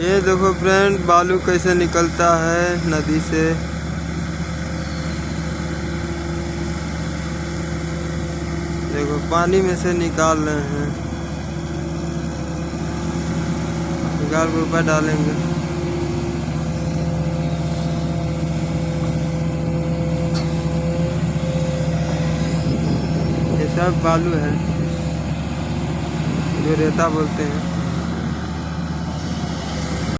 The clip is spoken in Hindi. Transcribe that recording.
ये देखो फ्रेंड, बालू कैसे निकलता है नदी से। देखो पानी में से निकाल रहे हैं, निकाल के ऊपर डालेंगे। ये सब बालू है जो रेता बोलते हैं।